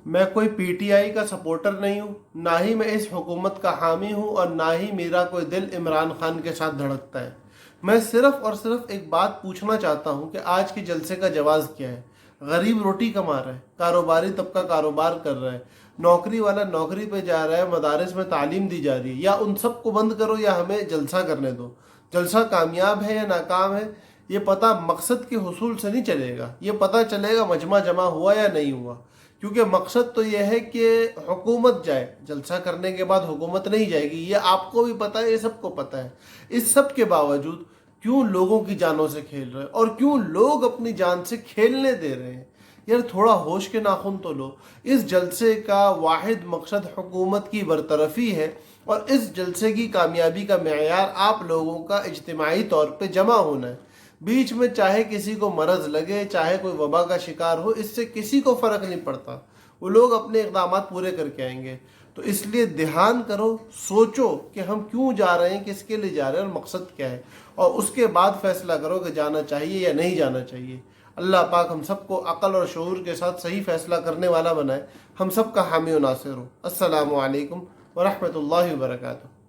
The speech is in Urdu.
میں کوئی پی ٹی آئی کا سپورٹر نہیں ہوں، نہ ہی میں اس حکومت کا حامی ہوں، اور نہ ہی میرا کوئی دل عمران خان کے ساتھ دھڑکتا ہے۔ میں صرف اور صرف ایک بات پوچھنا چاہتا ہوں کہ آج کے جلسے کا جواز کیا ہے؟ غریب روٹی کما رہا ہے، کاروباری طبقہ کاروبار کر رہا ہے، نوکری والا نوکری پہ جا رہا ہے، مدارس میں تعلیم دی جا رہی ہے۔ یا ان سب کو بند کرو یا ہمیں جلسہ کرنے دو۔ جلسہ کامیاب ہے یا ناکام ہے، یہ پتہ مقصد کے حصول سے نہیں چلے گا، یہ پتہ چلے گا مجمع جمع ہوا یا نہیں ہوا۔ کیونکہ مقصد تو یہ ہے کہ حکومت جائے، جلسہ کرنے کے بعد حکومت نہیں جائے گی، یہ آپ کو بھی پتہ ہے، یہ سب کو پتہ ہے۔ اس سب کے باوجود کیوں لوگوں کی جانوں سے کھیل رہے ہیں، اور کیوں لوگ اپنی جان سے کھیلنے دے رہے ہیں؟ یار تھوڑا ہوش کے ناخن تو لو۔ اس جلسے کا واحد مقصد حکومت کی برطرفی ہے، اور اس جلسے کی کامیابی کا معیار آپ لوگوں کا اجتماعی طور پہ جمع ہونا ہے۔ بیچ میں چاہے کسی کو مرض لگے، چاہے کوئی وبا کا شکار ہو، اس سے کسی کو فرق نہیں پڑتا، وہ لوگ اپنے اقدامات پورے کر کے آئیں گے۔ تو اس لیے دھیان کرو، سوچو کہ ہم کیوں جا رہے ہیں، کس کے لیے جا رہے ہیں، اور مقصد کیا ہے، اور اس کے بعد فیصلہ کرو کہ جانا چاہیے یا نہیں جانا چاہیے۔ اللہ پاک ہم سب کو عقل اور شعور کے ساتھ صحیح فیصلہ کرنے والا بنائے، ہم سب کا حامی و ناصر ہو۔ السلام علیکم ورحمۃ اللہ وبرکاتہ۔